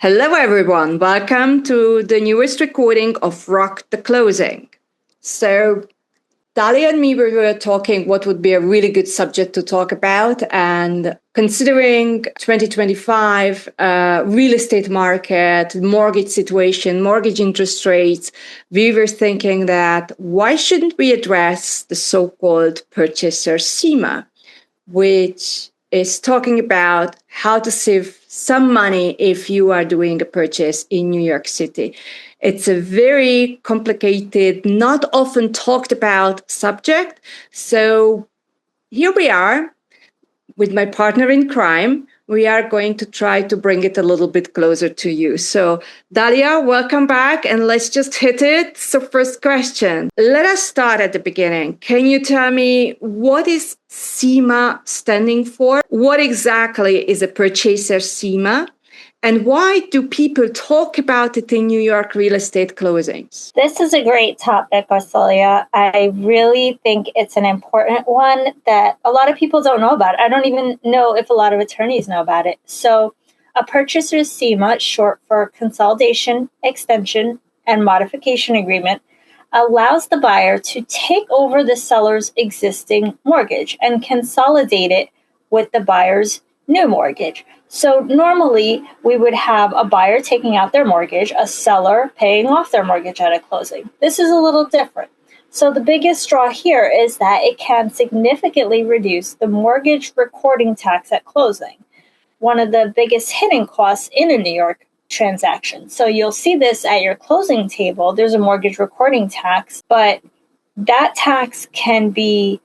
Hello, everyone. Welcome to the newest recording of Rock the Closing. So, Dalia and me, we were talking what would be a really good subject to talk about. And considering 2025 real estate market, mortgage situation, mortgage interest rates, we were thinking that why shouldn't we address the so-called Purchaser CEMA, which is talking about how to save some money if you are doing a purchase in New York City. It's a very complicated, not often talked about subject. So here we are with my partner in crime. We are going to try to bring it a little bit closer to you. So Dalia, welcome back, and let's just hit it. So first question, let us start at the beginning. Can you tell me what is CEMA standing for? What exactly is a Purchaser CEMA? And why do people talk about it in New York real estate closings? This is a great topic, Orsolya. I really think it's an important one that a lot of people don't know about. I don't even know if a lot of attorneys know about it. So a Purchaser CEMA, short for Consolidation, Extension, and Modification Agreement, allows the buyer to take over the seller's existing mortgage and consolidate it with the buyer's new mortgage. So normally we would have a buyer taking out their mortgage, a seller paying off their mortgage at a closing. This is a little different. So the biggest draw here is that it can significantly reduce the mortgage recording tax at closing, one of the biggest hidden costs in a New York transaction. So you'll see this at your closing table. There's a mortgage recording tax, but that tax can be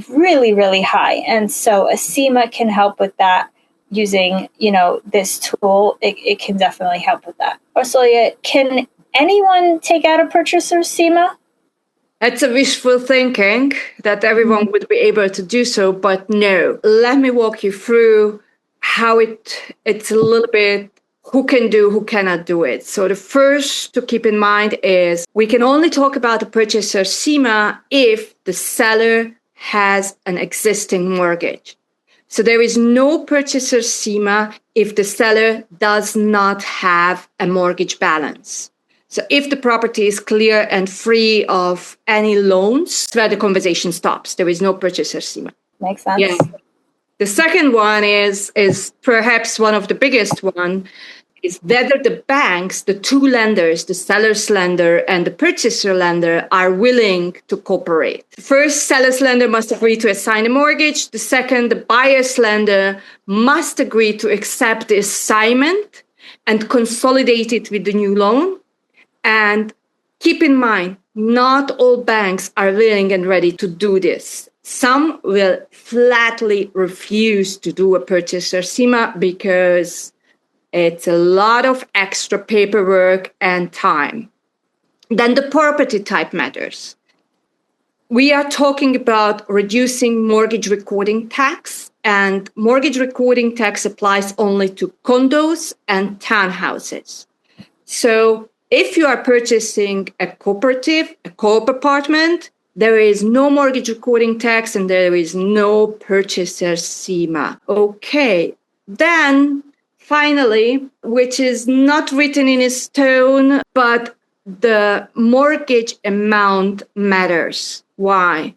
really, really high. And so a CEMA can help with that using, this tool. It can definitely help with that. Orsolya, can anyone take out a Purchaser CEMA? It's a wishful thinking that everyone would be able to do so, but no. Let me walk you through how it's a little bit who can do, who cannot do it. So the first to keep in mind is we can only talk about the Purchaser CEMA if the seller has an existing mortgage. So there is no Purchaser CEMA if the seller does not have a mortgage balance. So if the property is clear and free of any loans, that's where the conversation stops. There is no Purchaser CEMA. Makes sense. Yeah. The second one is perhaps one of the biggest one, is whether the banks, the two lenders, the seller's lender and the purchaser lender, are willing to cooperate. The first, seller's lender must agree to assign a mortgage. The second, the buyer's lender must agree to accept the assignment and consolidate it with the new loan. And keep in mind, not all banks are willing and ready to do this. Some will flatly refuse to do a Purchaser CEMA because it's a lot of extra paperwork and time. Then the property type matters. We are talking about reducing mortgage recording tax, and mortgage recording tax applies only to condos and townhouses. So if you are purchasing a cooperative, a co-op apartment, there is no mortgage recording tax and there is no Purchaser CEMA. Okay, then finally, which is not written in stone, but the mortgage amount matters. Why?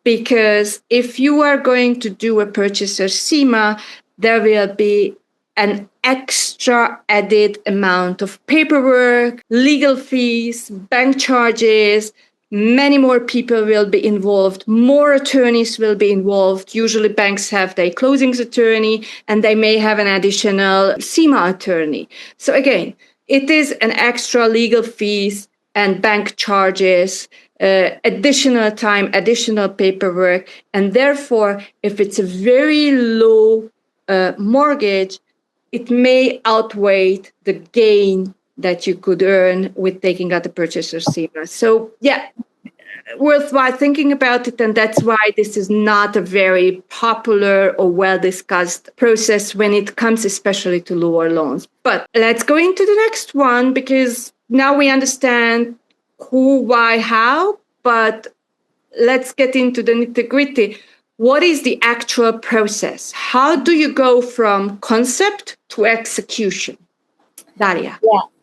Because if you are going to do a Purchaser CEMA, there will be an extra added amount of paperwork, legal fees, bank charges. Many more people will be involved. More attorneys will be involved. Usually banks have their closings attorney and they may have an additional CEMA attorney. So again, it is an extra legal fees and bank charges, additional time, additional paperwork. And therefore, if it's a very low mortgage, it may outweigh the gain that you could earn with taking out the Purchaser CEMA. So yeah, worthwhile thinking about it. And that's why this is not a very popular or well-discussed process when it comes especially to lower loans. But let's go into the next one, because now we understand who, why, how, but let's get into the nitty-gritty. What is the actual process? How do you go from concept to execution? Dalia.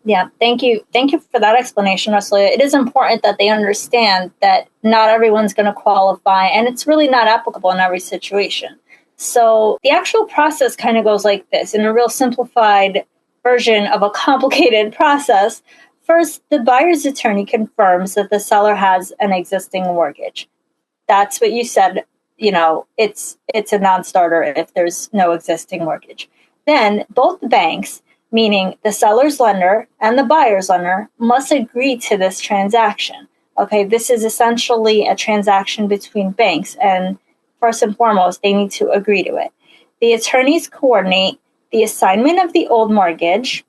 Yeah. Thank you for that explanation, Orsolya. It is important that they understand that not everyone's going to qualify, and it's really not applicable in every situation. So the actual process kind of goes like this, in a real simplified version of a complicated process. First, the buyer's attorney confirms that the seller has an existing mortgage. That's what you said. It's a non-starter if there's no existing mortgage. Then both banks, meaning the seller's lender and the buyer's lender, must agree to this transaction. Okay, this is essentially a transaction between banks, and first and foremost, they need to agree to it. The attorneys coordinate the assignment of the old mortgage,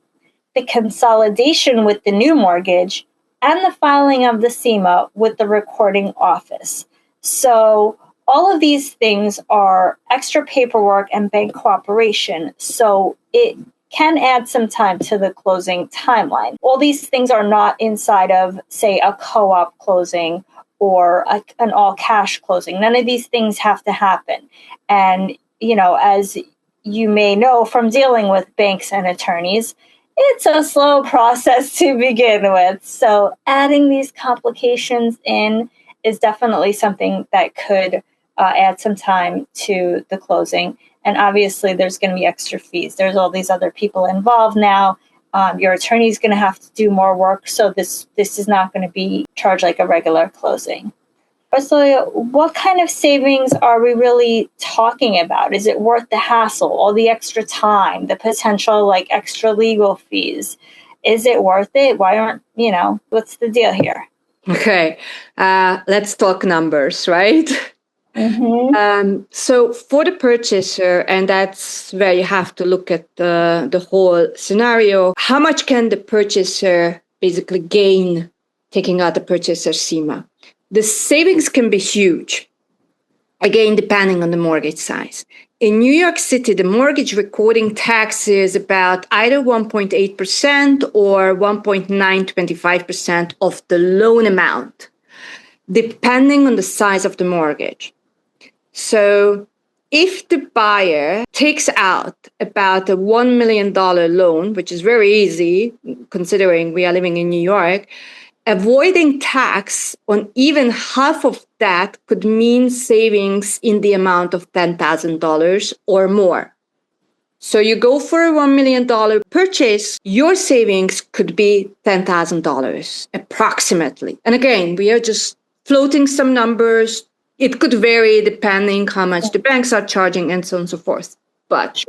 the consolidation with the new mortgage, and the filing of the CEMA with the recording office. So all of these things are extra paperwork and bank cooperation, so it can add some time to the closing timeline. All these things are not inside of, say, a co-op closing or an all-cash closing. None of these things have to happen. And, as you may know from dealing with banks and attorneys, it's a slow process to begin with. So adding these complications in is definitely something that could add some time to the closing. And obviously, there's going to be extra fees. There's all these other people involved now. Your attorney is going to have to do more work. So this is not going to be charged like a regular closing. Orsolya, what kind of savings are we really talking about? Is it worth the hassle, all the extra time, the potential extra legal fees? Is it worth it? Why aren't, what's the deal here? Okay, let's talk numbers, right? Mm-hmm. So for the purchaser, and that's where you have to look at the whole scenario, how much can the purchaser basically gain taking out the Purchaser CEMA? The savings can be huge, again, depending on the mortgage size. In New York City, the mortgage recording tax is about either 1.8% or 1.925% of the loan amount, depending on the size of the mortgage. So if the buyer takes out about a $1 million loan, which is very easy considering we are living in New York, avoiding tax on even half of that could mean savings in the amount of $10,000 or more. So you go for a $1 million purchase, your savings could be $10,000 approximately. And again, we are just floating some numbers. It could vary depending how much the banks are charging and so on and so forth. But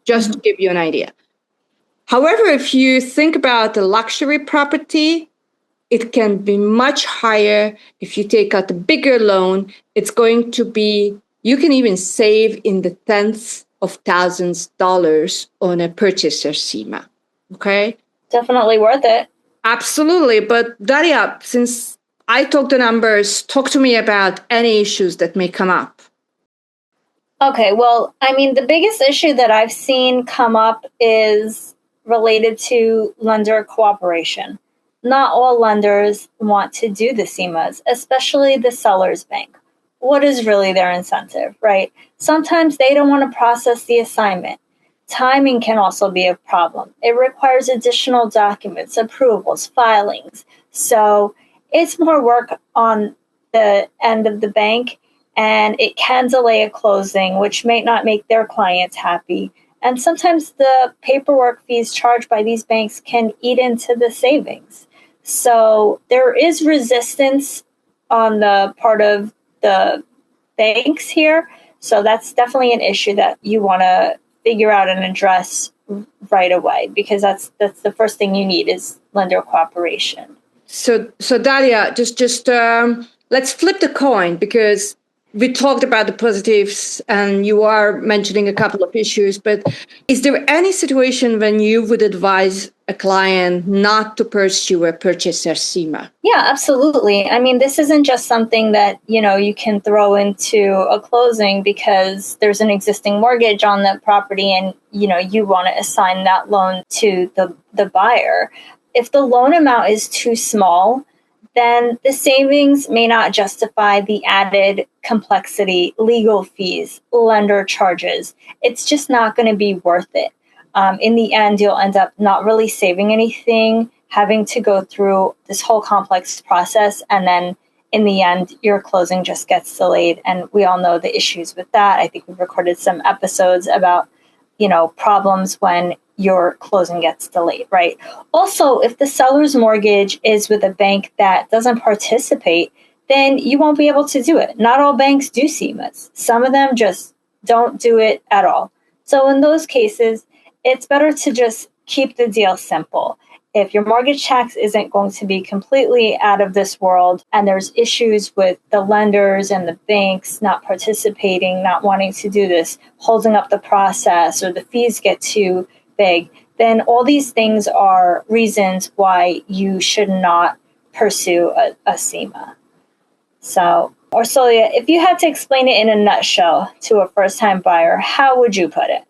just to give you an idea. However, if you think about a luxury property, it can be much higher. If you take out a bigger loan, it's going to be, you can even save in the tens of thousands of dollars on a Purchaser CEMA. Okay? Definitely worth it. Absolutely. But Dalia, since I talk the numbers, talk to me about any issues that may come up. Okay, well, the biggest issue that I've seen come up is related to lender cooperation. Not all lenders want to do the CEMAs, especially the seller's bank. What is really their incentive, right? Sometimes they don't want to process the assignment. Timing can also be a problem. It requires additional documents, approvals, filings. So it's more work on the end of the bank, and it can delay a closing, which may not make their clients happy. And sometimes the paperwork fees charged by these banks can eat into the savings. So there is resistance on the part of the banks here. So that's definitely an issue that you want to figure out and address right away, because that's the first thing you need is lender cooperation. So Dalia, just let's flip the coin, because we talked about the positives and you are mentioning a couple of issues, but is there any situation when you would advise a client not to pursue a Purchaser CEMA? Yeah, absolutely. This isn't just something that, you can throw into a closing because there's an existing mortgage on the property and, you want to assign that loan to the buyer. If the loan amount is too small, then the savings may not justify the added complexity, legal fees, lender charges. It's just not going to be worth it. in the end, you'll end up not really saving anything, having to go through this whole complex process, and then in the end, your closing just gets delayed. And we all know the issues with that. I think we've recorded some episodes about, problems when your closing gets delayed, right? Also, if the seller's mortgage is with a bank that doesn't participate, then you won't be able to do it. Not all banks do CEMAs. Some of them just don't do it at all. So in those cases, it's better to just keep the deal simple. If your mortgage tax isn't going to be completely out of this world and there's issues with the lenders and the banks not participating, not wanting to do this, holding up the process, or the fees get too big, then all these things are reasons why you should not pursue a CEMA. So, Orsolya, if you had to explain it in a nutshell to a first-time buyer, how would you put it?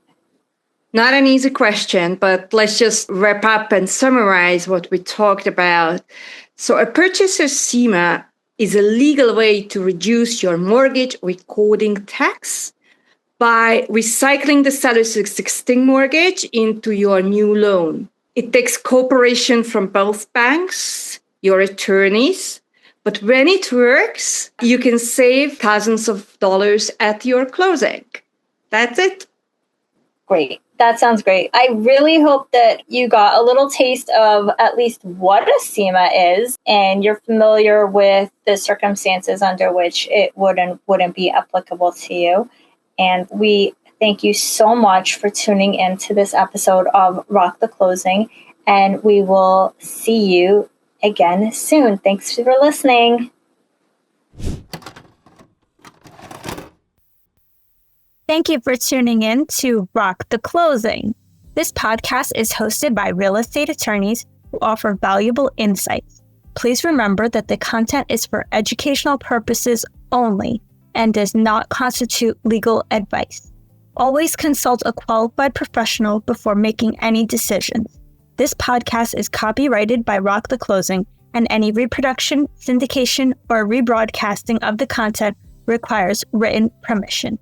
Not an easy question, but let's just wrap up and summarize what we talked about. So a purchaser CEMA is a legal way to reduce your mortgage recording tax by recycling the seller's existing mortgage into your new loan. It takes cooperation from both banks, your attorneys, but when it works, you can save thousands of dollars at your closing. That's it. Great. That sounds great. I really hope that you got a little taste of at least what a CEMA is, and you're familiar with the circumstances under which it wouldn't be applicable to you. And we thank you so much for tuning in to this episode of Rock the Closing, and we will see you again soon. Thanks for listening. Thank you for tuning in to Rock the Closing. This podcast is hosted by real estate attorneys who offer valuable insights. Please remember that the content is for educational purposes only and does not constitute legal advice. Always consult a qualified professional before making any decisions. This podcast is copyrighted by Rock the Closing, and any reproduction, syndication, or rebroadcasting of the content requires written permission.